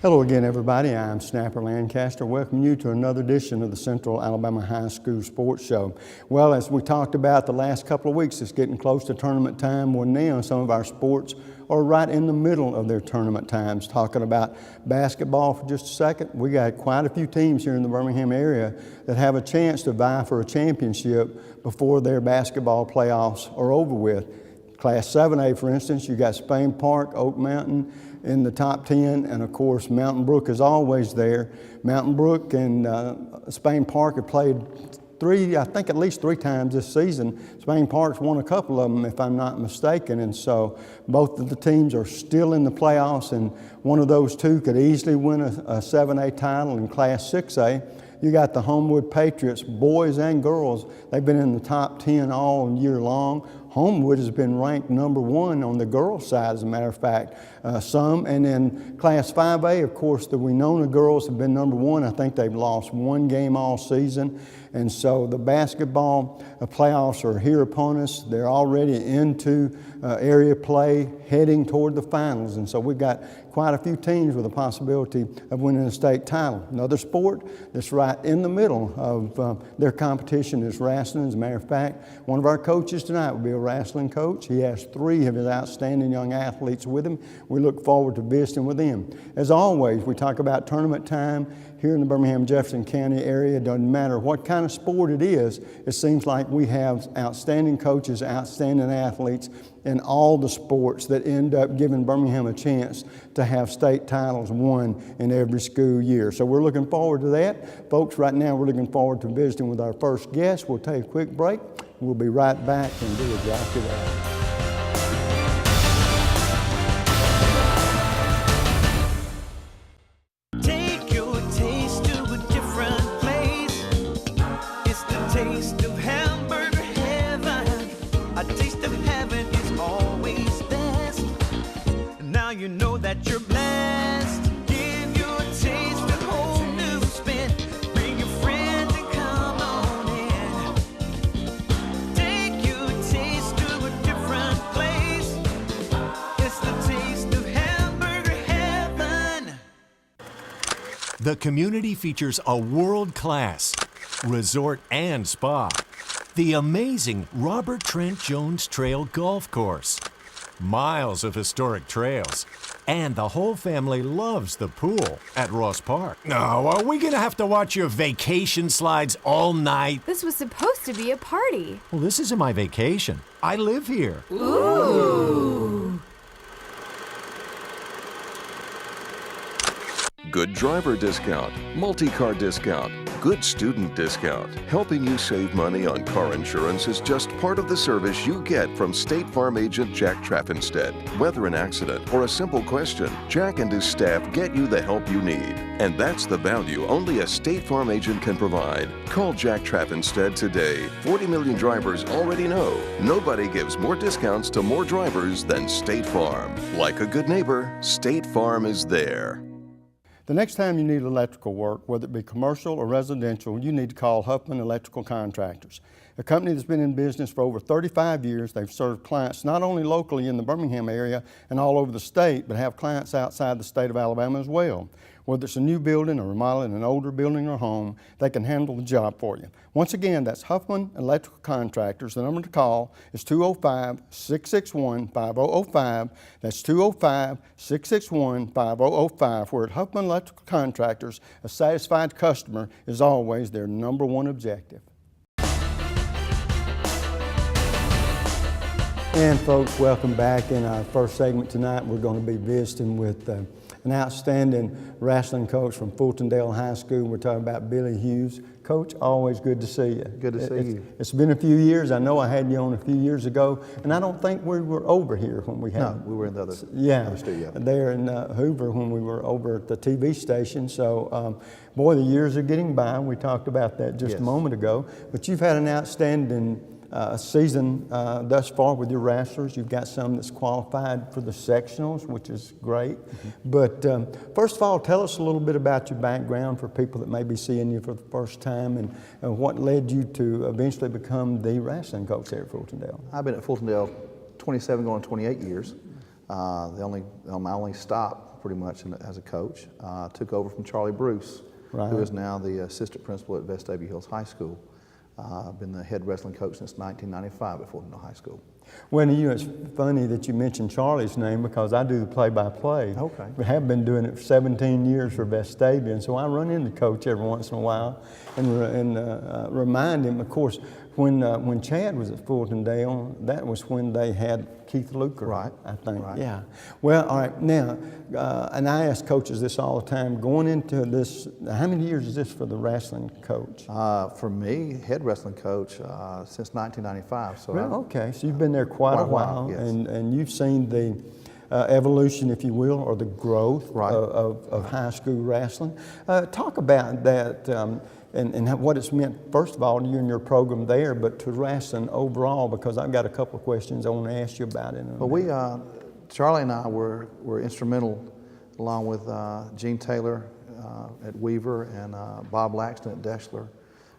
Hello again, everybody. I'm Snapper Lancaster. Welcome you to another edition of the Central Alabama High School Sports Show. Well, as we talked about the last couple of weeks, it's getting close to tournament time. Well, now some of our sports are right in the middle of their tournament times. Talking about basketball for just a second, we got quite a few teams here in the Birmingham area that have a chance to vie for a championship before their basketball playoffs are over with. Class 7A, for instance, you got Spain Park, Oak Mountain in the top 10, and of course Mountain Brook is always there. Mountain Brook and Spain Park have played I think at least three times this season. Spain Park's won a couple of them, if I'm not mistaken, and so both of the teams are still in the playoffs, and one of those two could easily win a 7A title in Class 6A. You got the Homewood Patriots, boys and girls. They've been in the top 10 all year long. Homewood has been ranked #1 on the girls' side, as a matter of fact, some. And in Class 5A, of course, the Winona girls have been #1. I think they've lost one game all season. And so the basketball playoffs are here upon us. They're already into area play, heading toward the finals. And so we've got quite a few teams with a possibility of winning a state title. Another sport that's right in the middle of their competition is wrestling. As a matter of fact, one of our coaches tonight will be a wrestling coach. He has 3 of his outstanding young athletes with him. We look forward to visiting with them. As always, we talk about tournament time here in the Birmingham-Jefferson County area. It doesn't matter what kind of sport it is, it seems like we have outstanding coaches, outstanding athletes in all the sports that end up giving Birmingham a chance to have state titles won in every school year. So we're looking forward to that. Folks, right now we're looking forward to visiting with our first guest. We'll take a quick break. We'll be right back and do exactly that. You know that you're blessed. Give your taste a whole new spin. Bring your friends and come on in. Take your taste to a different place. It's the taste of hamburger heaven. The community features a world-class resort and spa. The amazing Robert Trent Jones Trail Golf Course. Miles of historic trails, and the whole family loves the pool at Ross Park. No, are we gonna have to watch your vacation slides all night? This was supposed to be a party. Well, this isn't my vacation. I live here. Ooh. Good driver discount, multi-car discount, good student discount. Helping you save money on car insurance is just part of the service you get from State Farm agent Jack Traffinstead. Whether an accident or a simple question, Jack and his staff get you the help you need. And that's the value only a State Farm agent can provide. Call Jack Traffinstead today. 40 million drivers already know nobody gives more discounts to more drivers than State Farm. Like a good neighbor, State Farm is there. The next time you need electrical work, whether it be commercial or residential, you need to call Huffman Electrical Contractors. A company that's been in business for over 35 years. They've served clients not only locally in the Birmingham area and all over the state, but have clients outside the state of Alabama as well. Whether it's a new building or remodeling an older building or home, they can handle the job for you. Once again, that's Huffman Electrical Contractors. The number to call is 205-661-5005. That's 205-661-5005. Where at Huffman Electrical Contractors, a satisfied customer is always their #1 objective. And folks, welcome back. In our first segment tonight, we're going to be visiting with an outstanding wrestling coach from Fultondale High School. We're talking about Billy Hughes. Coach, always good to see you. Good to see you. It's been a few years. I know I had you on a few years ago, and I don't think we were over here when we had. No, we were in the other studio. There in Hoover when we were over at the TV station. So, boy, the years are getting by. We talked about that just a moment ago. But you've had an outstanding season thus far with your wrestlers. You've got some that's qualified for the sectionals, which is great. But first of all, tell us a little bit about your background for people that may be seeing you for the first time, and what led you to eventually become the wrestling coach there at Fultondale. I've been at Fultondale 27 going on 28 years. My only stop pretty much as a coach. Took over from Charlie Bruce, Right. who is now the assistant principal at Vestavia Hills High School. Been the head wrestling coach since 1995 at Fulton High School. Well, you know, it's funny that you mentioned Charlie's name because I do the play-by-play. Okay. We have been doing it for 17 years for Vestavia, and so I run into Coach every once in a while and remind him. Of course, when Chad was at Fulton Dale, that was when they had Keith Luker, Right. I think. Right. Yeah. Well, all right. Now, and I ask coaches this all the time. Going into this, how many years is this for the wrestling coach? For me, head wrestling coach since 1995. So Well, okay, so you've been there quite a while, yes. and you've seen the evolution, if you will, or the growth Right. of high school wrestling. Talk about that and what it's meant, first of all, to you and your program there, but to wrestling overall, because I've got a couple of questions I want to ask you about it. Well, Charlie and I were instrumental, along with Gene Taylor at Weaver and Bob Laxton at Deschler,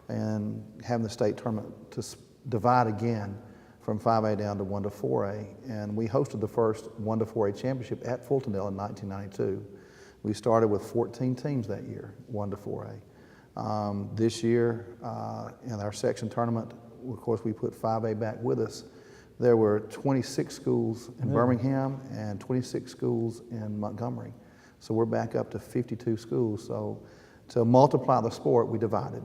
and having the state tournament to divide again from 5A down to 1 to 4A. And we hosted the first 1 to 4A championship at Fultondale in 1992. We started with 14 teams that year, 1 to 4A. This year, in our section tournament, of course, we put 5A back with us. There were 26 schools in Birmingham and 26 schools in Montgomery. So we're back up to 52 schools. So to multiply the sport, we divided.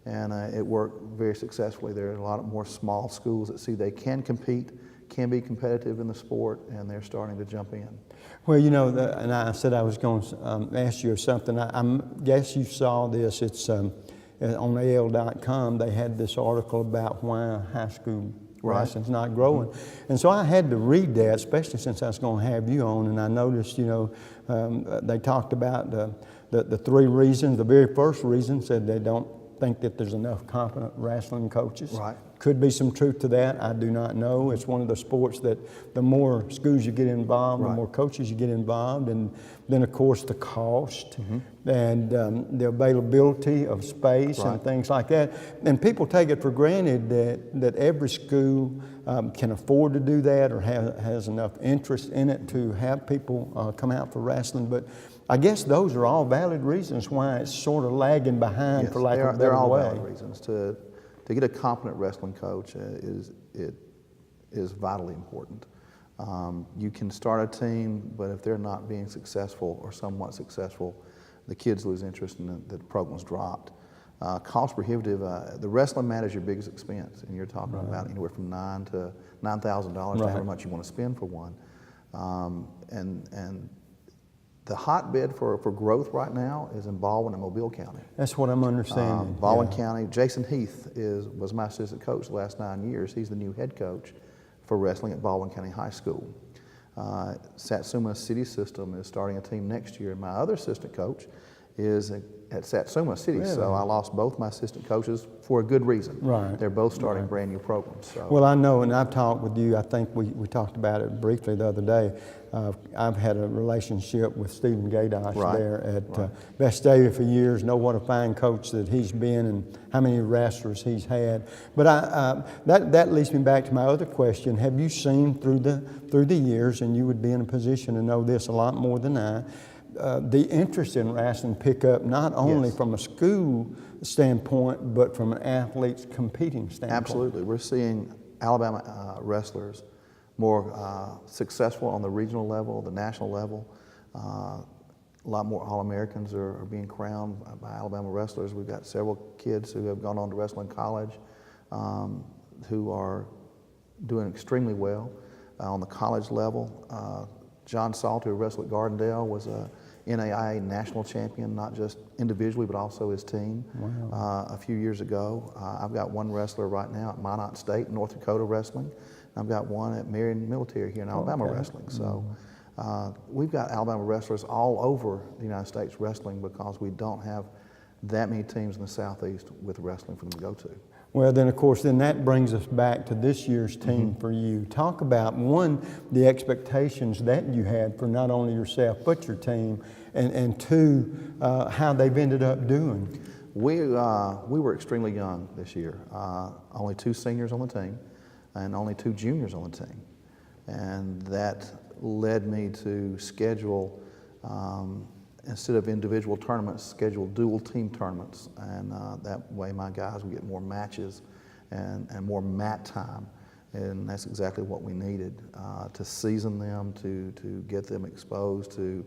And it worked very successfully. There are a lot more small schools that see they can compete, can be competitive in the sport, and they're starting to jump in. Well, you know, and I said I was going to ask you something. I guess you saw this. It's on AL.com. They had this article about why high school wrestling's not growing. And so I had to read that, especially since I was going to have you on, and I noticed, you know, they talked about the three reasons. The very first reason said they don't think that there's enough competent wrestling coaches. Right. Could be some truth to that. I do not know. It's one of the sports that the more schools you get involved, the more coaches you get involved, and then of course the cost and the availability of space and things like that. And people take it for granted that every school can afford to do that or has enough interest in it to have people come out for wrestling. But I guess those are all valid reasons why it's sort of lagging behind, for lack of a better way. They're all valid reasons. To get a competent wrestling coach is vitally important. You can start a team, but if they're not being successful or somewhat successful, the kids lose interest and the program's dropped. Cost prohibitive. The wrestling mat is your biggest expense, and you're talking about anywhere from $9,000 to $9,000 to however much you want to spend for one. And the hotbed for growth right now is in Baldwin and Mobile County. That's what I'm understanding. Baldwin County, Jason Heath was my assistant coach the last 9 years. He's the new head coach for wrestling at Baldwin County High School. Satsuma City System is starting a team next year. My other assistant coach is at Satsuma City, so I lost both my assistant coaches for a good reason. Right. They're both starting brand new programs. So. Well, I know, and I've talked with you, I think we talked about it briefly the other day. I've had a relationship with Stephen Gaydosh there at Vestavia for years, know what a fine coach that he's been and how many wrestlers he's had. But that leads me back to my other question. Have you seen through the years, and you would be in a position to know this a lot more than I, the interest in wrestling pick up not only from a school standpoint, but from an athlete's competing standpoint? Absolutely. We're seeing Alabama wrestlers more successful on the regional level, the national level. A lot more All-Americans are being crowned by Alabama wrestlers. We've got several kids who have gone on to wrestling college who are doing extremely well on the college level. John Salter, who wrestled at Gardendale, was a NAIA national champion, not just individually, but also his team a few years ago. I've got one wrestler right now at Minot State, North Dakota Wrestling. I've got one at Marion Military here in Alabama Wrestling. So we've got Alabama wrestlers all over the United States wrestling because we don't have that many teams in the Southeast with wrestling for them to go to. Well, then, of course, then that brings us back to this year's team for you. Talk about, one, the expectations that you had for not only yourself but your team, and two, how they've ended up doing. We were extremely young this year. Only 2 seniors on the team and only 2 juniors on the team. And that led me to schedule instead of individual tournaments, schedule dual team tournaments, and that way my guys will get more matches and more mat time, and that's exactly what we needed to season them, to get them exposed to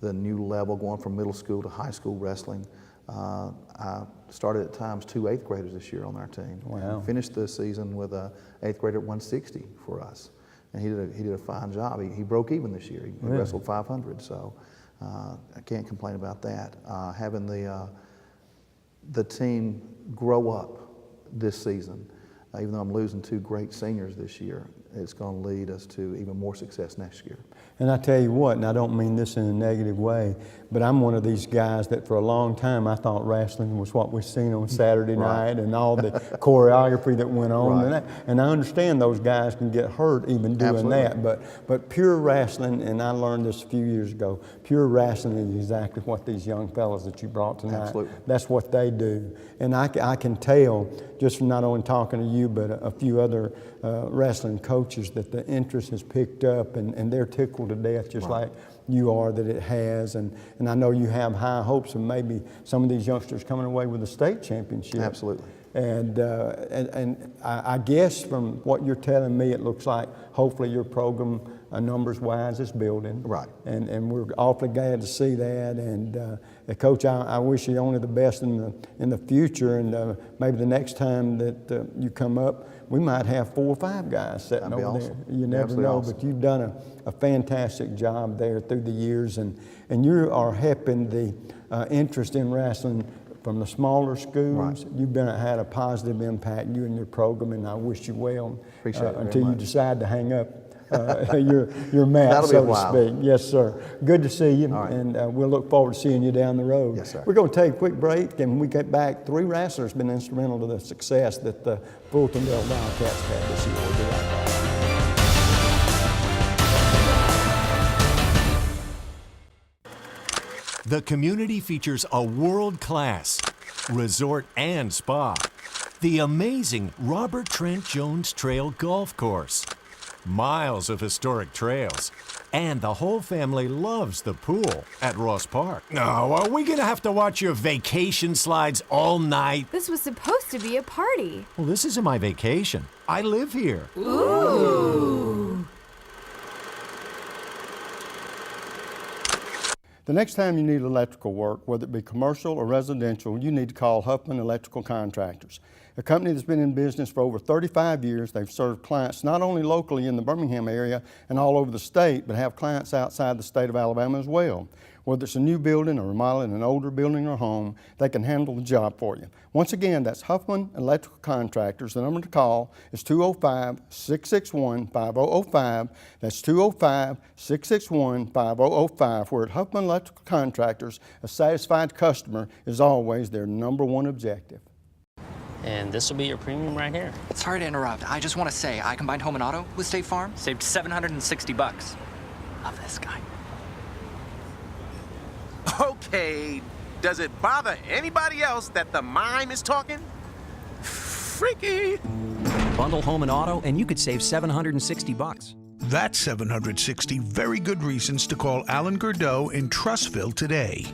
the new level, going from middle school to high school wrestling. I started at times 2 8th graders this year on our team. Wow. And finished the season with a 8th grader at 160 for us, and he did a fine job. He broke even this year. He wrestled 500, so I can't complain about that. Having the team grow up this season, even though I'm losing 2 great seniors this year, it's going to lead us to even more success next year. And I tell you what, and I don't mean this in a negative way, but I'm one of these guys that for a long time I thought wrestling was what we seen on Saturday night and all the choreography that went on. Right. And I understand those guys can get hurt even doing Absolutely. that, but pure wrestling, and I learned this a few years ago, pure wrestling is exactly what these young fellas that you brought tonight, Absolutely. that's what they do. And I can tell just from not only talking to you, but a few other wrestling coaches that the interest has picked up, and they're tickled to death just like you are that it has. And I know you have high hopes of maybe some of these youngsters coming away with a state championship. Absolutely. And I guess from what you're telling me, it looks like hopefully your program, numbers-wise, is building. Right. And we're awfully glad to see that. And Coach, I wish you only the best in the future. And maybe the next time that you come up, we might have 4 or 5 guys sitting That'd be over awesome. there. You never Absolutely know, awesome. but you've done a fantastic job there through the years, and you are helping the interest in wrestling from the smaller schools. Right. You've had a positive impact, you and your program, and I wish you well. Appreciate it very until you much. decide to hang up your mat, That'll be so a to while. speak. Yes, sir. Good to see you, All right. and we'll look forward to seeing you down the road. Yes, sir. We're going to take a quick break, and when we get back, 3 wrestlers have been instrumental to the success that the Fultondale Wildcats had this year. We'll be right back. The community features a world-class resort and spa, the amazing Robert Trent Jones Trail Golf Course, miles of historic trails, and the whole family loves the pool at Ross Park. No, are we gonna have to watch your vacation slides all night? This was supposed to be a party. Well, this isn't my vacation. I live here. The next time you need electrical work, whether it be commercial or residential, you need to call Huffman Electrical Contractors. A company that's been in business for over 35 years. They've served clients not only locally in the Birmingham area and all over the state, but have clients outside the state of Alabama as well. Whether it's a new building or remodeling an older building or home, they can handle the job for you. Once again, that's Huffman Electrical Contractors. The number to call is 205-661-5005. That's 205-661-5005. Where at Huffman Electrical Contractors, a satisfied customer is always their #1 objective. And this will be your premium right here. Sorry to interrupt. I just want to say I combined home and auto with State Farm. Saved $760. Love this guy. Okay, does it bother anybody else that the mime is talking? Freaky. Bundle home and auto, and you could save $760. That's 760 very good reasons to call Alan Gurdeau in Trussville today.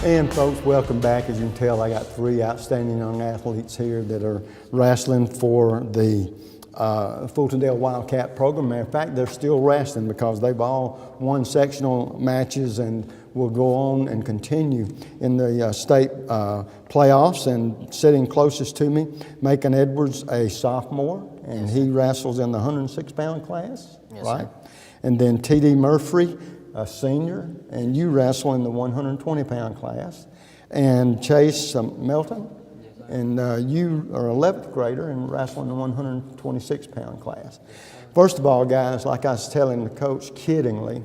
And folks, welcome back. As you can tell, I got 3 outstanding young athletes here that are wrestling for the Fultondale Wildcat program. Matter of fact, they're still wrestling because they've all won sectional matches and will go on and continue in the state playoffs. And sitting closest to me, Macon Edwards, a sophomore, and he wrestles in the 106-pound class, right? And then T.D. Murphy, a senior, and you wrestle in the 120-pound class. And Chase Melton, and you are 11th grader and wrestle in the 126-pound class. First of all, guys, like I was telling the coach kiddingly,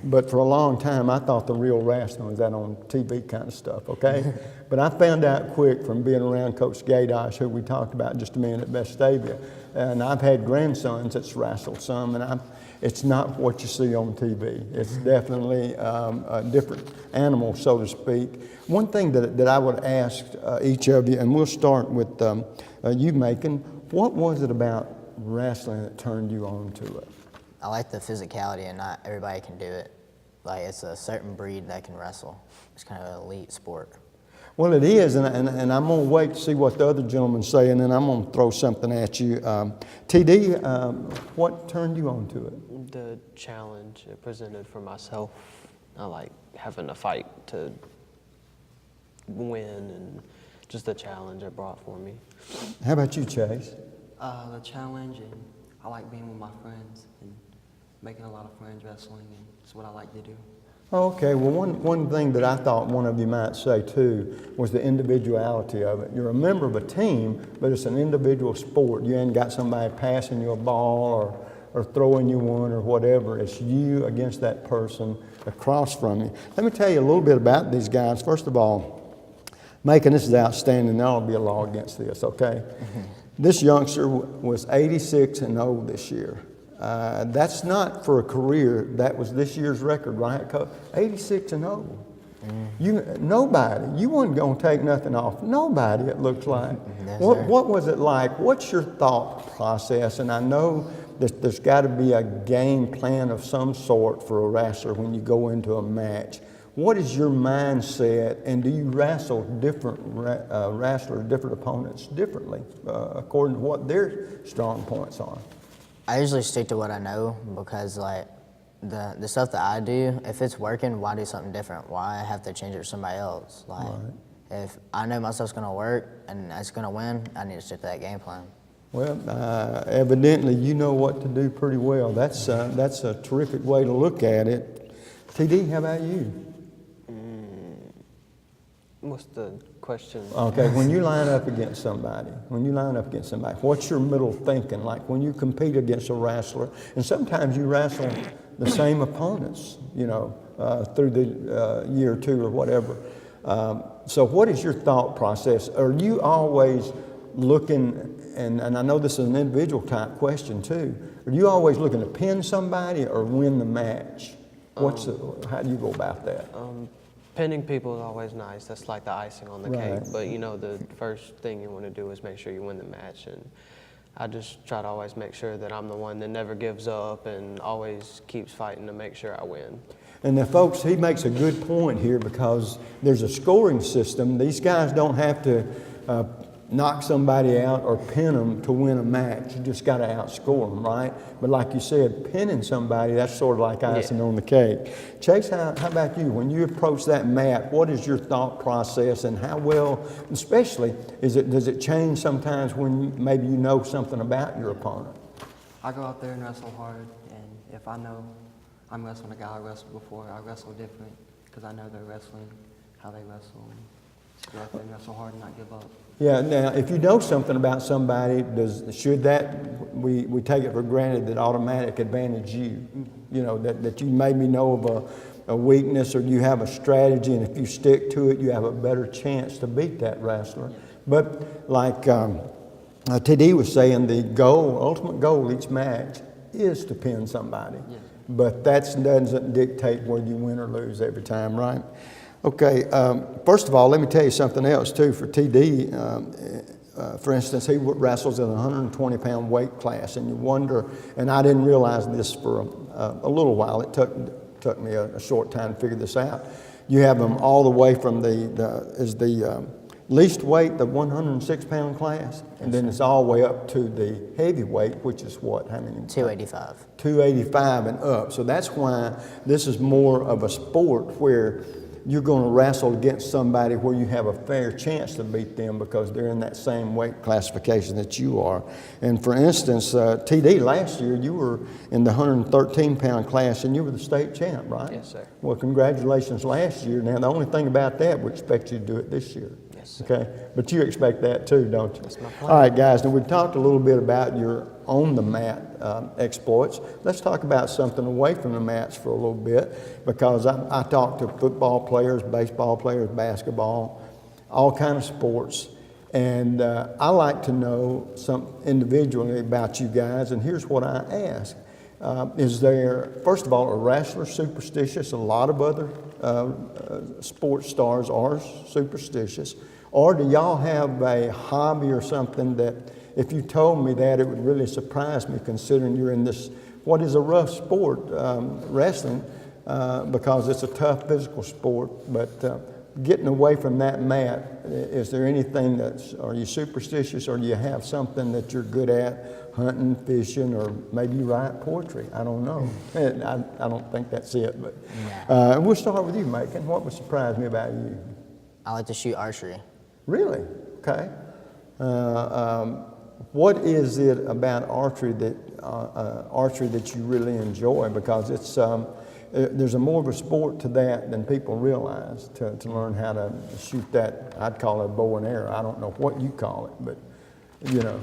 but for a long time I thought the real wrestling was that on TV kind of stuff, okay? But I found out quick from being around Coach Gaydosh, who we talked about just a minute at Vestavia, and I've had grandsons that's wrestled some, and it's not what you see on TV. It's definitely a different animal, so to speak. One thing that I would ask each of you, and we'll start with you, Macon, What was it about wrestling that turned you on to it? I like the physicality, and not everybody can do it. Like, it's a certain breed that can wrestle. It's kind of an elite sport. Well, it is, and I'm going to wait to see what the other gentlemen say, and then I'm going to throw something at you. TD, what turned you on to it? The challenge it presented for myself. I like having a fight to win, and just the challenge it brought for me. How about you, Chase? The challenge, and I like being with my friends and making a lot of friends wrestling, and it's what I like to do. Okay, well, one thing that I thought one of you might say too was the individuality of it. You're a member of a team, but it's an individual sport. You ain't got somebody passing you a ball or throwing you one or whatever. It's you against that person across from you. Let me tell you a little bit about these guys. First of all, Macon, this is outstanding. There ought to be a law against this, okay? This youngster was 86-0 this year. That's not for a career. That was this year's record, right? 86-0. Nobody. You wasn't going to take nothing off. Nobody, it looks like. What was it like? What's your thought process? And I know that there's got to be a game plan of some sort for a wrestler when you go into a match. What is your mindset, and do you wrestle different wrestlers, different opponents differently according to what their strong points are? I usually stick to what I know, because like the stuff that I do, if it's working, why do something different? Why have to change it for somebody else? Like, if I know my stuff's gonna work and it's gonna win, I need to stick to that game plan. Well, evidently you know what to do pretty well. That's a terrific way to look at it. TD, how about you? What's the question? Okay, when you line up against somebody, what's your middle thinking? Like when you compete against a wrestler, and sometimes you wrestle the same opponents, you know, through the year or two or whatever. So what is your thought process? Are you always looking, and I know this is an individual type question too, are you always looking to pin somebody or win the match? How do you go about that? Pinning people is always nice. That's like the icing on the cake. But you know, the first thing you want to do is make sure you win the match. And I just try to always make sure that I'm the one that never gives up and always keeps fighting to make sure I win. And now, folks, he makes a good point here, because there's a scoring system. These guys don't have to knock somebody out or pin them to win a match. You just got to outscore them, right? But like you said, pinning somebody, that's sort of like icing on the cake. Chase, how about you? When you approach that mat, what is your thought process, and how well, especially, does it change sometimes when maybe you know something about your opponent? I go out there and wrestle hard, and if I know I'm wrestling a guy I wrestled before, I wrestle different, because I know they're wrestling, how they wrestle, and just go out there and wrestle hard and not give up. Yeah, now if you know something about somebody, should we take it for granted that automatic advantage you? You know, that you maybe know of a weakness, or you have a strategy, and if you stick to it, you have a better chance to beat that wrestler. But like TD was saying, the ultimate goal each match is to pin somebody. Yes. But that doesn't dictate whether you win or lose every time, right? Okay, first of all, let me tell you something else too. For TD, for instance, he wrestles in a 120-pound weight class, and you wonder, and I didn't realize this for a little while. It took me a short time to figure this out. You have them all the way from the least weight, the 106-pound class, and then it's all the way up to the heavyweight, which is what? How many? 285. 285 and up. So that's why this is more of a sport where you're going to wrestle against somebody where you have a fair chance to beat them, because they're in that same weight classification that you are. And for instance, TD, last year you were in the 113-pound class, and you were the state champ, right? Yes, sir. Well, congratulations last year. Now, the only thing about that, we expect you to do it this year. Yes, sir. Okay? But you expect that too, don't you? That's my plan. All right, guys, now we've talked a little bit about your on-the-mat exploits. Let's talk about something away from the mats for a little bit, because I talk to football players, baseball players, basketball, all kind of sports, and I like to know some individually about you guys, and here's what I ask. Is there, first of all, are wrestlers superstitious? A lot of other sports stars are superstitious. Or do y'all have a hobby or something that if you told me that, it would really surprise me, considering you're in this, what is a rough sport, wrestling, because it's a tough physical sport. But getting away from that mat, is there anything are you superstitious, or do you have something that you're good at, hunting, fishing, or maybe you write poetry? I don't know. I don't think that's it, but we'll start with you, Macon. What would surprise me about you? I like to shoot archery. Really? Okay. What is it about archery that you really enjoy? Because it's there's more of a sport to that than people realize, to learn how to shoot that. I'd call it a bow and arrow. I don't know what you call it, but you know,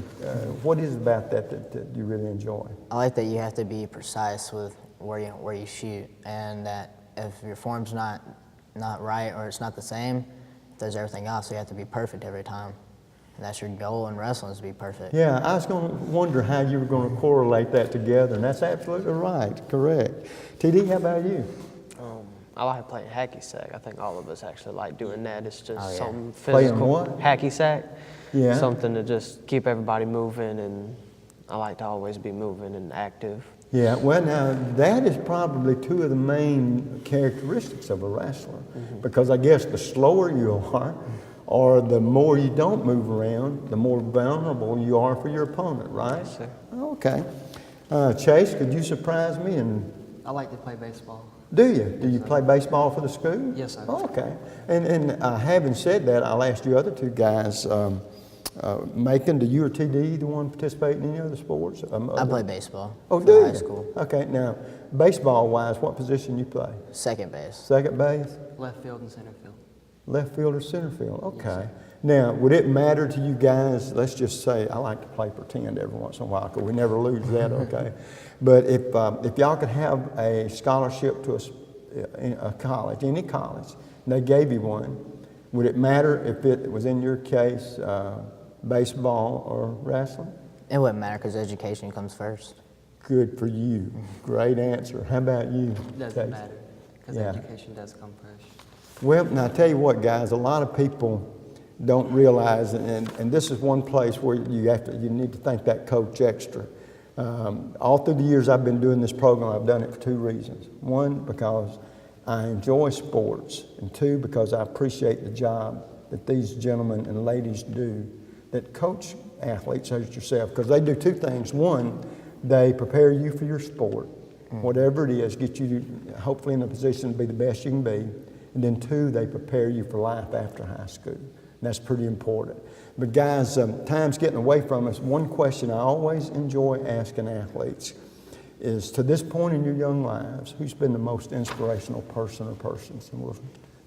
what is it about that you really enjoy? I like that you have to be precise with where you shoot, and that if your form's not right or it's not the same, it does everything else. So you have to be perfect every time. And that's your goal in wrestling, is to be perfect. Yeah, I was going to wonder how you were going to correlate that together, and that's absolutely right, correct. TD, how about you? I like playing hacky sack. I think all of us actually like doing that. It's just something Playing physical. what? Hacky sack. Yeah. Something to just keep everybody moving, and I like to always be moving and active. Yeah, well now, that is probably two of the main characteristics of a wrestler, because I guess the slower you are, or the more you don't move around, the more vulnerable you are for your opponent, right? Yes, sir. Okay. Chase, could you surprise me? I like to play baseball. Do you? Do you play baseball for the school? Yes, sir. Oh, okay. And having said that, I'll ask you other two guys, Macon, do you or TD either one participate in any other sports? I play baseball. Oh, for do high you? school. Okay, now, baseball-wise, what position you play? Second base. Second base? Left field and center field. Left field or center field? Okay. Now, would it matter to you guys, let's just say, I like to play pretend every once in a while, because we never lose that, okay? But if y'all could have a scholarship to a college, any college, and they gave you one, would it matter if it was, in your case, baseball or wrestling? It wouldn't matter, because education comes first. Good for you. Great answer. How about you? It doesn't Case? matter, because Yeah. education does come first. Well, now I tell you what, guys, a lot of people don't realize, and this is one place where you need to thank that coach extra. All through the years I've been doing this program, I've done it for two reasons. One, because I enjoy sports, and two, because I appreciate the job that these gentlemen and ladies do that coach athletes such as yourself, because they do two things. One, they prepare you for your sport, whatever it is, get you hopefully in a position to be the best you can be. And then two, they prepare you for life after high school. And that's pretty important. But guys, time's getting away from us. One question I always enjoy asking athletes is, to this point in your young lives, who's been the most inspirational person or persons? And we'll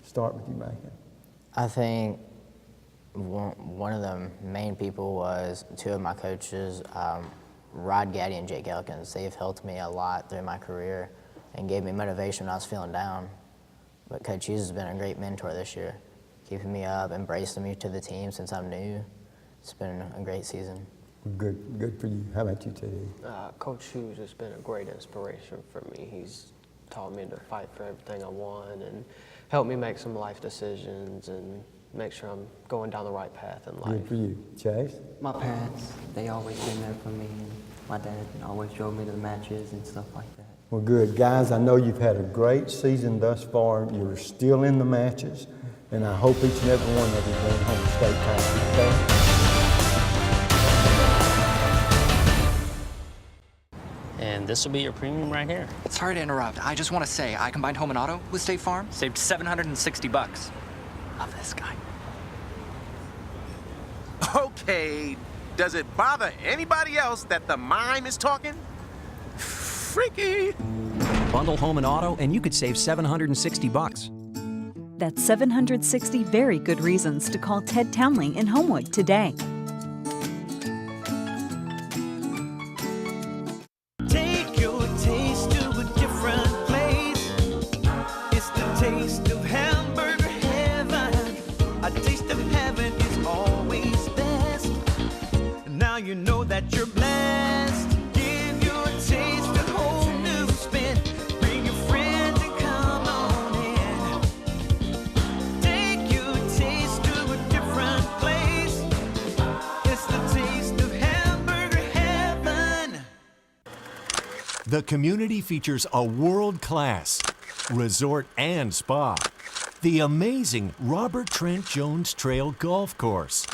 start with you, Macon. I think one of the main people was two of my coaches, Rod Gaddy and Jake Elkins. They've helped me a lot through my career and gave me motivation when I was feeling down. But Coach Hughes has been a great mentor this year, keeping me up, embracing me to the team since I'm new. It's been a great season. Good for you. How about you, TD? Coach Hughes has been a great inspiration for me. He's taught me to fight for everything I want and helped me make some life decisions and make sure I'm going down the right path in life. Good for you. Chase? My parents, they always been there for me. And my dad always drove me to the matches and stuff like that. Well, good. Guys, I know you've had a great season thus far. You're still in the matches, and I hope each and every one of you bring home state title. And this will be your premium right here. Sorry to interrupt. I just want to say I combined home and auto with State Farm. Saved $760. Love this guy. Okay, does it bother anybody else that the mime is talking? Freaky. Bundle home and auto, and you could save $760. That's 760 very good reasons to call Ted Townley in Homewood today. Take your taste to a different place. It's the taste of hamburger heaven. A taste of heaven is always best. Now you know that you're blessed. Give your taste a whole new spin. Bring your friends and come on in. Take your taste to a different place. It's the taste of heaven. The community features a world-class resort and spa, the amazing Robert Trent Jones Trail Golf Course,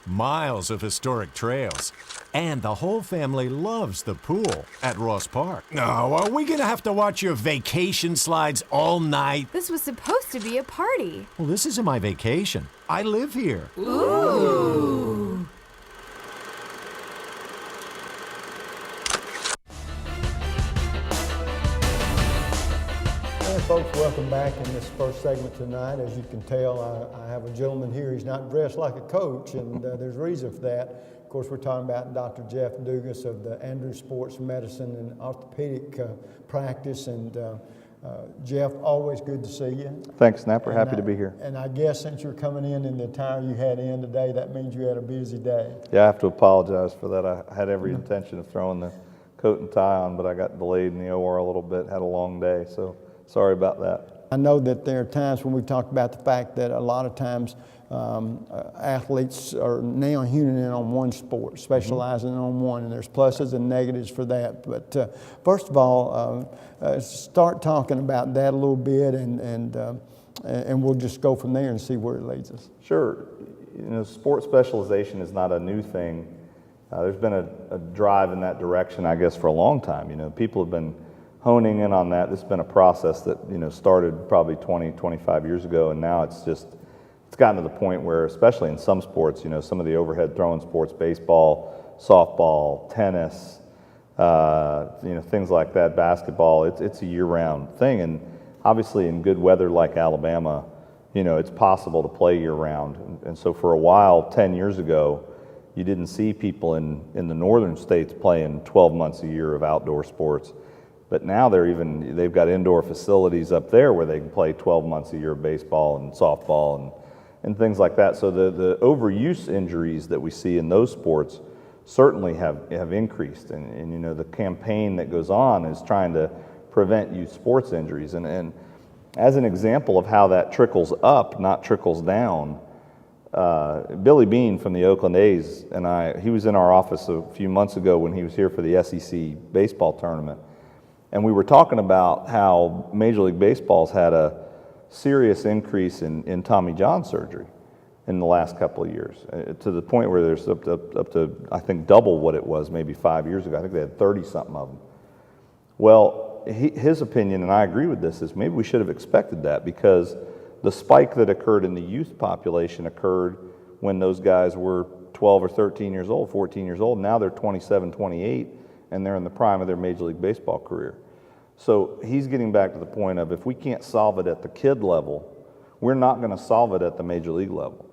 miles of historic trails, and the whole family loves the pool at Ross Park. No, are we gonna have to watch your vacation slides all night? This was supposed to be a party. Well, this isn't my vacation. I live here. Ooh. Hey folks, welcome back in this first segment tonight. As you can tell, I have a gentleman here. He's not dressed like a coach, and there's a reason for that. Of course, we're talking about Dr. Jeff Dugas of the Andrews Sports Medicine and Orthopedic Practice. And Jeff, always good to see you. Thanks, Snapper. Happy to be here. And I guess since you're coming in the attire you had in today, that means you had a busy day. Yeah, I have to apologize for that. I had every intention of throwing the coat and tie on, but I got delayed in the OR a little bit, had a long day, so sorry about that. I know that there are times when we talked about the fact that a lot of times athletes are now honing in on one sport, specializing on one, and there's pluses and negatives for that. But first of all, start talking about that a little bit, and we'll just go from there and see where it leads us. Sure. You know, sport specialization is not a new thing. There's been a drive in that direction, I guess, for a long time. You know, people have been honing in on that. This has been a process that, you know, started probably 20, 25 years ago, and now it's gotten to the point where, especially in some sports, you know, some of the overhead throwing sports, baseball, softball, tennis, you know, things like that, basketball, it's a year-round thing. And obviously in good weather like Alabama, you know, it's possible to play year-round. And so for a while, 10 years ago, you didn't see people in the northern states playing 12 months a year of outdoor sports. But now they've got indoor facilities up there where they can play 12 months a year of baseball and softball and things like that. So the overuse injuries that we see in those sports certainly have increased. And you know, the campaign that goes on is trying to prevent youth sports injuries. And as an example of how that trickles up, not trickles down, Billy Bean from the Oakland A's and he was in our office a few months ago when he was here for the SEC baseball tournament. And we were talking about how Major League Baseball's had a serious increase in Tommy John surgery in the last couple of years, to the point where there's up to I think double what it was maybe 5 years ago. I think they had 30-something of them. Well, his opinion, and I agree with this, is maybe we should have expected that, because the spike that occurred in the youth population occurred when those guys were 12 or 13 years old, 14 years old. Now they're 27, 28, and they're in the prime of their Major League Baseball career. So he's getting back to the point of, if we can't solve it at the kid level, we're not going to solve it at the Major League level.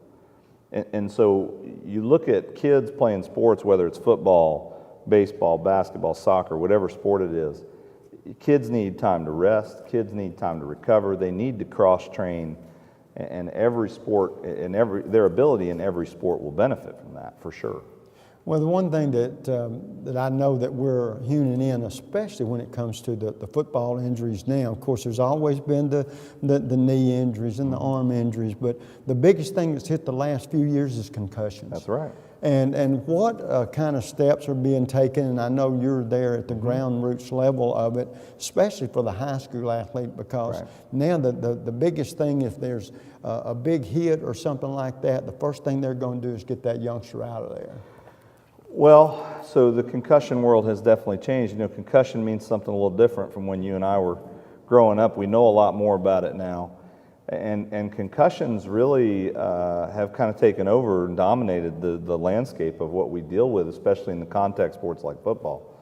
And so you look at kids playing sports, whether it's football, baseball, basketball, soccer, whatever sport it is, kids need time to rest, kids need time to recover, they need to cross-train, and every sport, and their ability in every sport will benefit from that, for sure. Well, the one thing that I know that we're honing in, especially when it comes to the football injuries now, of course, there's always been the knee injuries and the arm injuries, but the biggest thing that's hit the last few years is concussions. That's right. And what kind of steps are being taken, and I know you're there at the ground roots level of it, especially for the high school athlete, because now the biggest thing, if there's a big hit or something like that, the first thing they're going to do is get that youngster out of there. Well, so the concussion world has definitely changed. You know, concussion means something a little different from when you and I were growing up. We know a lot more about it now. And concussions really have kind of taken over and dominated the landscape of what we deal with, especially in the contact sports like football.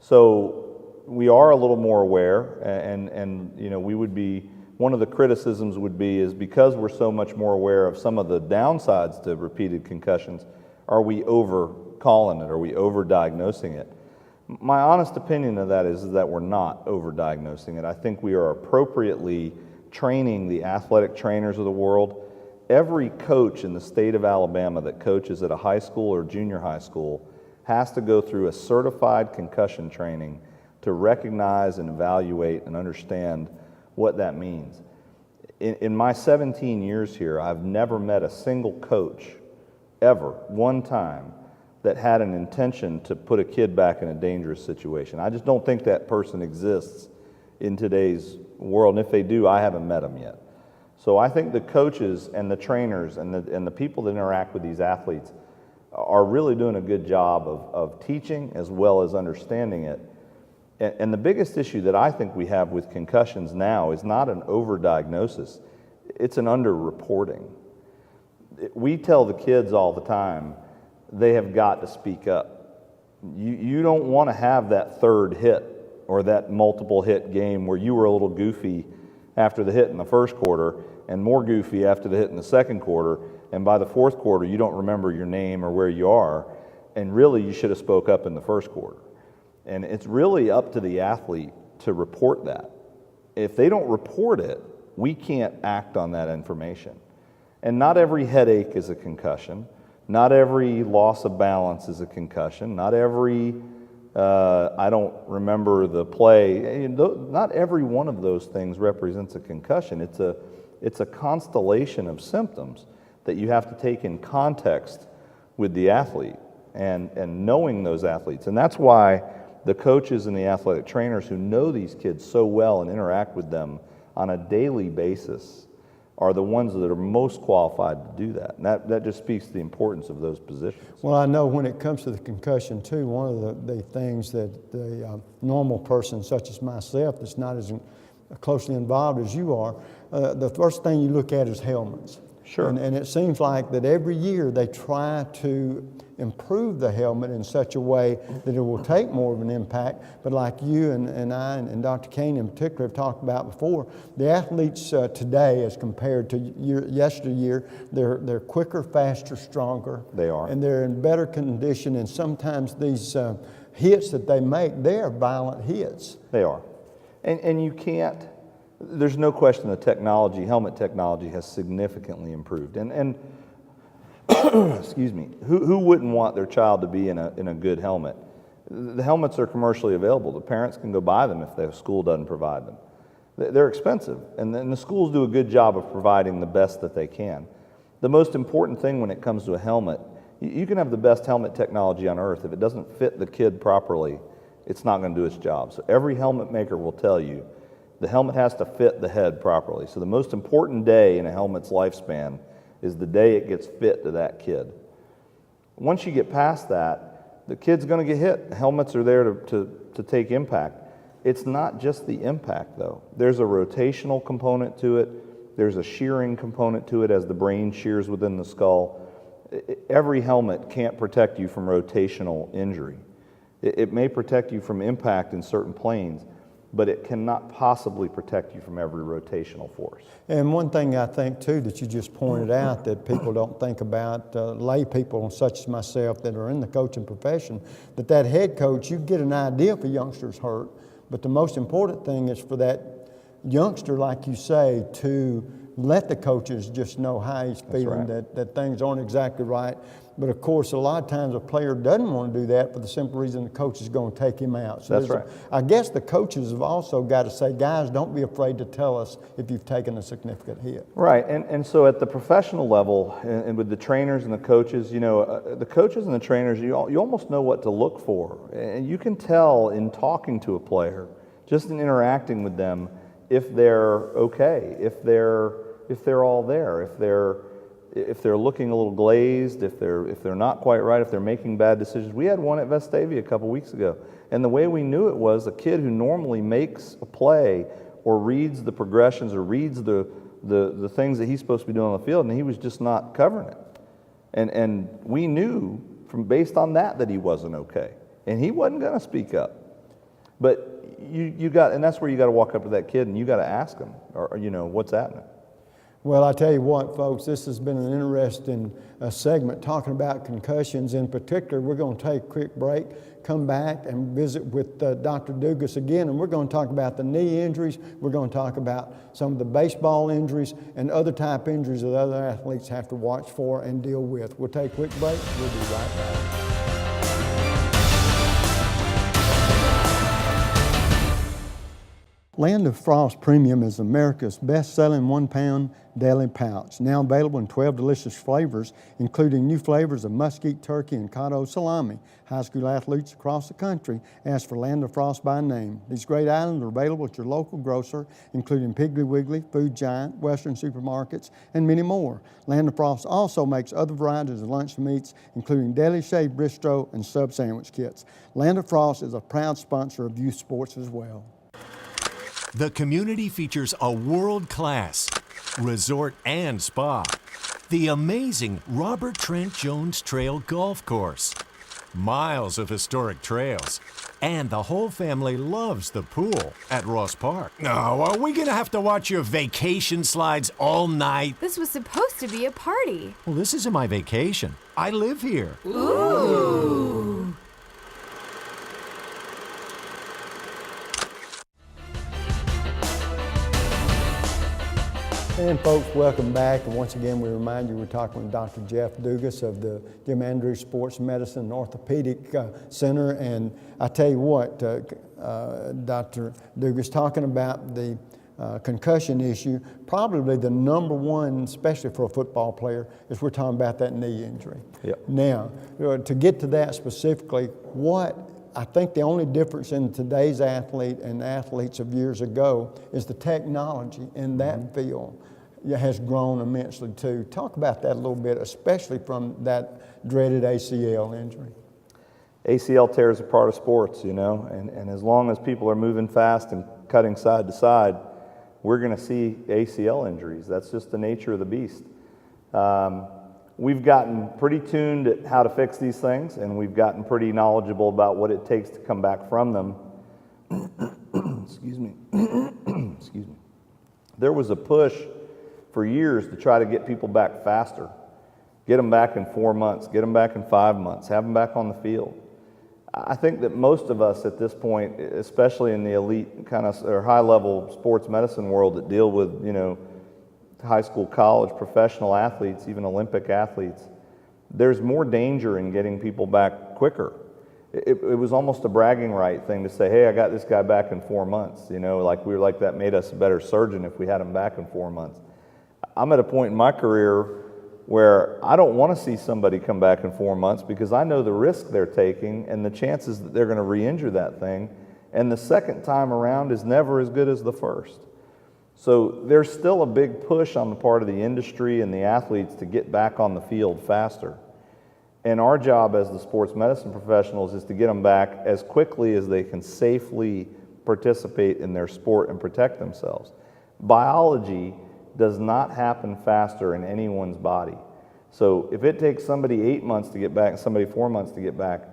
So we are a little more aware, and you know, we would be, one of the criticisms would be, is because we're so much more aware of some of the downsides to repeated concussions, are we over-calling it? Are we over-diagnosing it? My honest opinion of that is that we're not over-diagnosing it. I think we are appropriately training the athletic trainers of the world. Every coach in the state of Alabama that coaches at a high school or junior high school has to go through a certified concussion training to recognize and evaluate and understand what that means. In my 17 years here, I've never met a single coach, ever, one time, that had an intention to put a kid back in a dangerous situation. I just don't think that person exists in today's world, and if they do, I haven't met them yet. So I think the coaches and the trainers and the people that interact with these athletes are really doing a good job of teaching as well as understanding it. And the biggest issue that I think we have with concussions now is not an overdiagnosis, it's an underreporting. We tell the kids all the time, they have got to speak up. You don't want to have that third hit or that multiple hit game where you were a little goofy after the hit in the first quarter and more goofy after the hit in the second quarter, and by the fourth quarter you don't remember your name or where you are, and really you should have spoke up in the first quarter. And it's really up to the athlete to report that. If they don't report it, we can't act on that information. And not every headache is a concussion. Not every loss of balance is a concussion. Not every, I don't remember the play. Not every one of those things represents a concussion. It's a constellation of symptoms that you have to take in context with the athlete and knowing those athletes. And that's why the coaches and the athletic trainers who know these kids so well and interact with them on a daily basis are the ones that are most qualified to do that. And that just speaks to the importance of those positions. Well, I know when it comes to the concussion too, one of the things that the normal person such as myself that's not as closely involved as you are, the first thing you look at is helmets. Sure. And it seems like that every year they try to improve the helmet in such a way that it will take more of an impact. But like you and I and Dr. Kane in particular have talked about before, the athletes today as compared to yesteryear, they're quicker, faster, stronger. They are. And they're in better condition, and sometimes these hits that they make, they are violent hits. They are. And you can't, there's no question the technology, helmet technology has significantly improved. And excuse me, who wouldn't want their child to be in a good helmet? The helmets are commercially available. The parents can go buy them if the school doesn't provide them. They're expensive, and then the schools do a good job of providing the best that they can. The most important thing when it comes to a helmet, you can have the best helmet technology on earth. If it doesn't fit the kid properly, it's not going to do its job. So every helmet maker will tell you the helmet has to fit the head properly. So the most important day in a helmet's lifespan is the day it gets fit to that kid. Once you get past that, the kid's going to get hit. Helmets are there to take impact. It's not just the impact, though. There's a rotational component to it. There's a shearing component to it as the brain shears within the skull. Every helmet can't protect you from rotational injury. It may protect you from impact in certain planes, but it cannot possibly protect you from every rotational force. And one thing I think too that you just pointed out that people don't think about, lay people such as myself that are in the coaching profession, that head coach, you get an idea if a youngster's hurt, but the most important thing is for that youngster, like you say, to let the coaches just know how he's feeling, right, that things aren't exactly right. But of course, a lot of times a player doesn't want to do that for the simple reason the coach is going to take him out. So that's right. I guess the coaches have also got to say, guys, don't be afraid to tell us if you've taken a significant hit. Right, and so at the professional level, and with the trainers and the coaches, you know, the coaches and the trainers, you almost know what to look for. And you can tell in talking to a player, just in interacting with them, if they're okay, if they're all there, if they're looking a little glazed, if they're not quite right, if they're making bad decisions. We had one at Vestavia a couple weeks ago, and the way we knew it was a kid who normally makes a play or reads the progressions or reads the things that he's supposed to be doing on the field, and he was just not covering it. And we knew based on that he wasn't okay, and he wasn't going to speak up. But and that's where you got to walk up to that kid and you got to ask him, or you know, what's happening. Well, I tell you what, folks, this has been an interesting segment talking about concussions in particular. We're going to take a quick break, come back and visit with Dr. Dugas again, and we're going to talk about the knee injuries. We're going to talk about some of the baseball injuries and other type injuries that other athletes have to watch for and deal with. We'll take a quick break. We'll be right back. Land of Frost Premium is America's best-selling 1-pound deli pouch, now available in 12 delicious flavors, including new flavors of mesquite turkey and cotto salami. High school athletes across the country ask for Land of Frost by name. These great items are available at your local grocer, including Piggly Wiggly, Food Giant, Western supermarkets, and many more. Land of Frost also makes other varieties of lunch meats, including deli shaved bistro and sub sandwich kits. Land of Frost is a proud sponsor of youth sports as well. The community features a world-class resort and spa, the amazing Robert Trent Jones Trail Golf Course, miles of historic trails, and the whole family loves the pool at Ross Park. No, are we gonna have to watch your vacation slides all night? This was supposed to be a party. Well, this isn't my vacation. I live here. Ooh. And folks, welcome back. And once again, we remind you we're talking with Dr. Jeff Dugas of the Jim Andrews Sports Medicine and Orthopedic Center. And I tell you what, Dr. Dugas, talking about the concussion issue, probably the number one, especially for a football player, is we're talking about that knee injury. Yep. Now, to get to that specifically, I think the only difference in today's athlete and athletes of years ago is the technology in that field has grown immensely too. Talk about that a little bit, especially from that dreaded ACL injury. ACL tears are part of sports, you know, and as long as people are moving fast and cutting side to side, we're going to see ACL injuries. That's just the nature of the beast. We've gotten pretty tuned at how to fix these things, and we've gotten pretty knowledgeable about what it takes to come back from them. Excuse me. Excuse me. There was a push for years to try to get people back faster. Get them back in 4 months, get them back in 5 months, have them back on the field. I think that most of us at this point, especially in the elite kind of or high-level sports medicine world that deal with, you know, high school, college, professional athletes, even Olympic athletes, there's more danger in getting people back quicker. It was almost a bragging right thing to say, hey, I got this guy back in 4 months, you know, like we were like that made us a better surgeon if we had him back in 4 months. I'm at a point in my career where I don't want to see somebody come back in 4 months because I know the risk they're taking and the chances that they're going to re-injure that thing, and the second time around is never as good as the first. So there's still a big push on the part of the industry and the athletes to get back on the field faster. And our job as the sports medicine professionals is to get them back as quickly as they can safely participate in their sport and protect themselves. Biology does not happen faster in anyone's body. So if it takes somebody 8 months to get back and somebody 4 months to get back,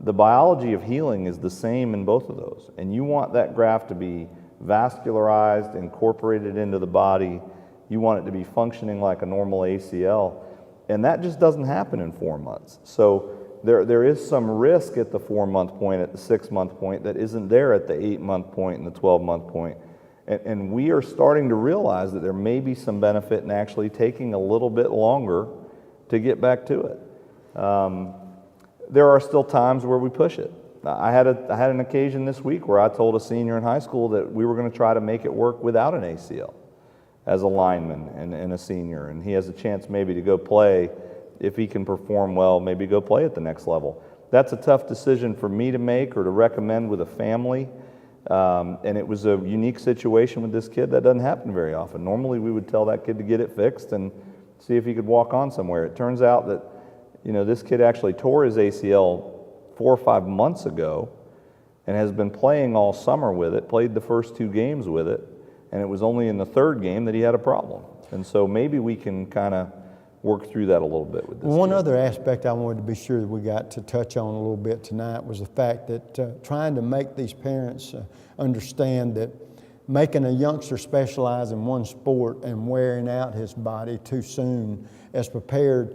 the biology of healing is the same in both of those. And you want that graft to be vascularized, incorporated into the body. You want it to be functioning like a normal ACL. And that just doesn't happen in 4 months. So there is some risk at the 4 month point, at the 6 month point, that isn't there at the 8 month point and the 12 month point. And we are starting to realize that there may be some benefit in actually taking a little bit longer to get back to it. There are still times where we push it. I had an occasion this week where I told a senior in high school that we were going to try to make it work without an ACL as a lineman and a senior, and he has a chance maybe to go play. If he can perform well, maybe go play at the next level. That's a tough decision for me to make or to recommend with a family, and it was a unique situation with this kid that doesn't happen very often. Normally we would tell that kid to get it fixed and see if he could walk on somewhere. It turns out that, you know, this kid actually tore his ACL 4 or 5 months ago and has been playing all summer with it, played the first 2 games with it, and it was only in the 3rd game that he had a problem. And so maybe we can kind of work through that a little bit with this. One other aspect I wanted to be sure that we got to touch on a little bit tonight was the fact that trying to make these parents understand that making a youngster specialize in one sport and wearing out his body too soon as compared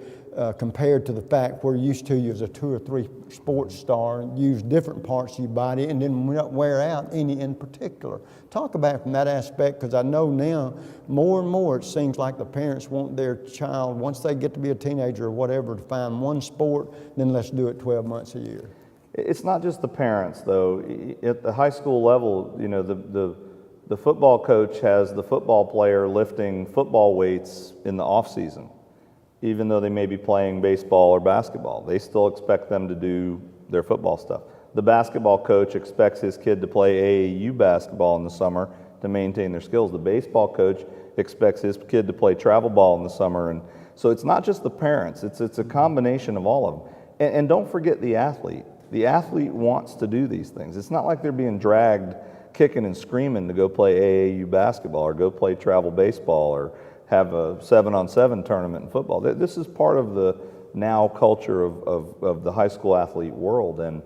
to the fact we're used to you as a 2 or 3 sports star and use different parts of your body and then not wear out any in particular. Talk about it from that aspect, because I know now more and more it seems like the parents want their child, once they get to be a teenager or whatever, to find one sport, then let's do it 12 months a year. It's not just the parents, though. At the high school level, you know, the the football coach has the football player lifting football weights in the off season, even though they may be playing baseball or basketball. They still expect them to do their football stuff. The basketball coach expects his kid to play AAU basketball in the summer to maintain their skills. The baseball coach expects his kid to play travel ball in the summer. And so it's not just the parents, it's a combination of all of them. And don't forget the athlete. The athlete wants to do these things. It's not like they're being dragged kicking and screaming to go play AAU basketball or go play travel baseball or have a 7-on-7 tournament in football. This is part of the now culture of the high school athlete world. And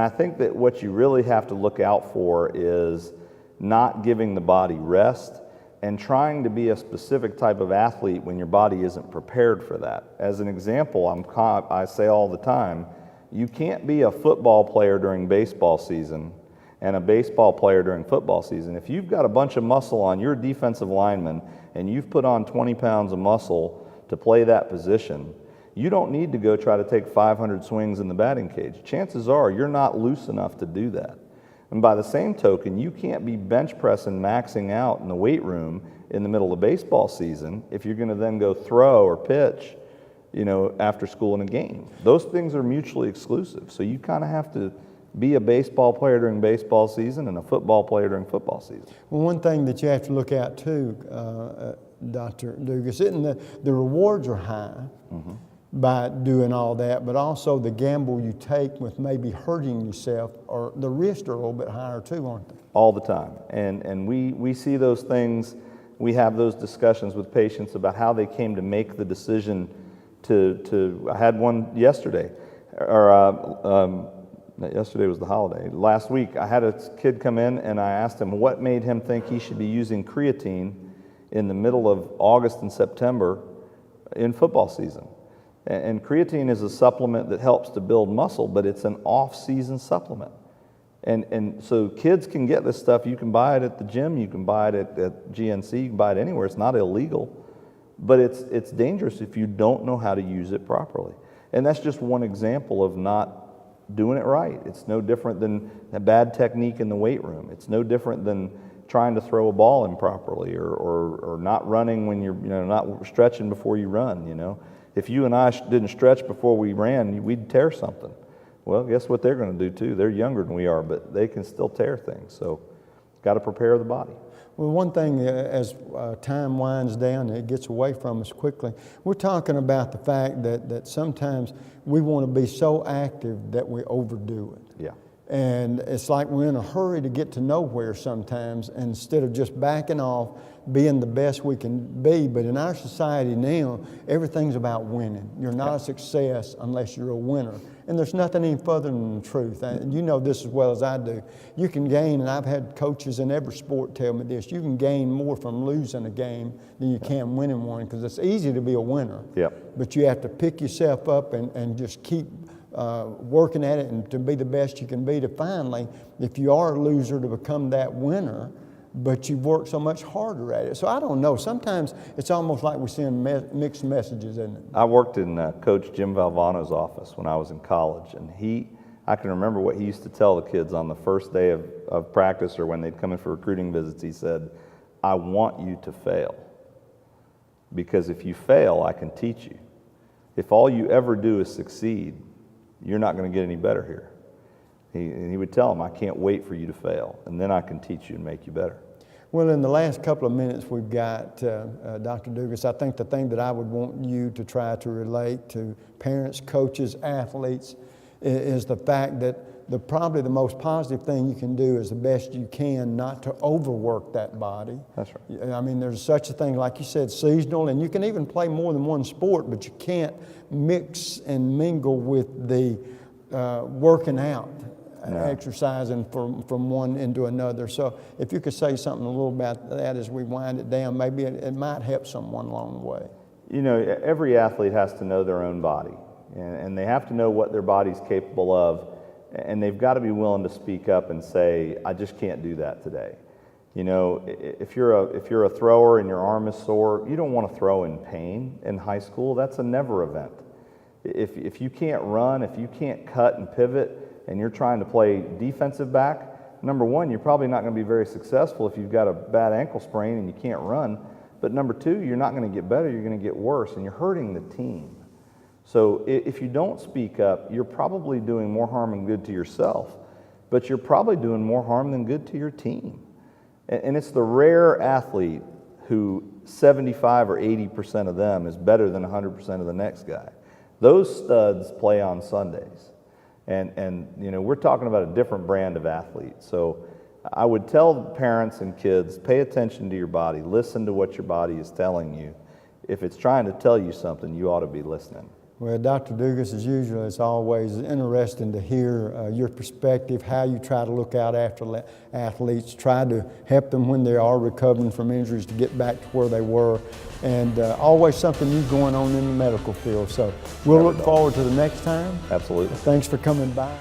I think that what you really have to look out for is not giving the body rest and trying to be a specific type of athlete when your body isn't prepared for that. As an example, I say all the time, you can't be a football player during baseball season and a baseball player during football season. If you've got a bunch of muscle on, you're a defensive lineman, and you've put on 20 pounds of muscle to play that position, you don't need to go try to take 500 swings in the batting cage. Chances are you're not loose enough to do that. And by the same token, you can't be bench pressing, maxing out in the weight room in the middle of baseball season if you're going to then go throw or pitch, after school in a game. Those things are mutually exclusive. So you kind of have to be a baseball player during baseball season and a football player during football season. Well, one thing that you have to look at too, Dr. Dugas, isn't the rewards are high by doing all that, but also the gamble you take with maybe hurting yourself, or the risks are a little bit higher too, aren't they? All the time. And we see those things, we have those discussions with patients about how they came to make the decision to I had one yesterday, yesterday was the holiday. Last week, I had a kid come in and I asked him what made him think he should be using creatine in the middle of August and September in football season. And creatine is a supplement that helps to build muscle, but it's an off-season supplement. And so kids can get this stuff. You can buy it at the gym, you can buy it at GNC, you can buy it anywhere. It's not illegal, but it's dangerous if you don't know how to use it properly. And that's just one example of not doing it right. It's no different than a bad technique in the weight room. It's no different than trying to throw a ball improperly or not running when you're not stretching before you run. If you and I didn't stretch before we ran, we'd tear something. Well, guess what they're going to do too? They're younger than we are, but they can still tear things. So got to prepare the body. Well, one thing, as time winds down and it gets away from us quickly, we're talking about the fact that sometimes we want to be so active that we overdo it. Yeah. And it's like we're in a hurry to get to nowhere sometimes, and instead of just backing off, being the best we can be. But in our society now, everything's about winning. You're not a success unless you're a winner. And there's nothing any further than the truth. And you know this as well as I do. You can gain, and I've had coaches in every sport tell me this, you can gain more from losing a game than you can winning one, because it's easy to be a winner. Yep. But you have to pick yourself up and just keep working at it and to be the best you can be to finally, if you are a loser, to become that winner, but you've worked so much harder at it. So I don't know. Sometimes it's almost like we send mixed messages, isn't it? I worked in Coach Jim Valvano's office when I was in college, and I can remember what he used to tell the kids on the first day of practice or when they'd come in for recruiting visits. He said, I want you to fail, because if you fail, I can teach you. If all you ever do is succeed, you're not going to get any better here. He would tell them, I can't wait for you to fail, and then I can teach you and make you better. Well, in the last couple of minutes we've got, Dr. Dugas, I think the thing that I would want you to try to relate to parents, coaches, athletes is the fact that probably the most positive thing you can do is the best you can not to overwork that body. That's right. I mean, there's such a thing, like you said, seasonal, and you can even play more than one sport, but you can't mix and mingle with the working out. No. Exercising from one into another. So if you could say something a little about that as we wind it down, maybe it might help someone along the way. You know, every athlete has to know their own body, and they have to know what their body's capable of, and they've got to be willing to speak up and say, I just can't do that today. You know, if you're a thrower and your arm is sore, you don't want to throw in pain in high school. That's a never event. If you can't run, if you can't cut and pivot, and you're trying to play defensive back, number one, you're probably not going to be very successful if you've got a bad ankle sprain and you can't run. But number two, you're not going to get better, you're going to get worse, and you're hurting the team. So if you don't speak up, you're probably doing more harm than good to yourself, but you're probably doing more harm than good to your team. And it's the rare athlete who 75 or 80% of them is better than 100% of the next guy. Those studs play on Sundays. And you know, we're talking about a different brand of athlete. So I would tell parents and kids, pay attention to your body, listen to what your body is telling you. If it's trying to tell you something, you ought to be listening. Well, Dr. Dugas, as usual, it's always interesting to hear your perspective, how you try to look out after athletes, try to help them when they are recovering from injuries to get back to where they were, and always something new going on in the medical field. So we'll look forward to the next time. Absolutely. Thanks for coming by.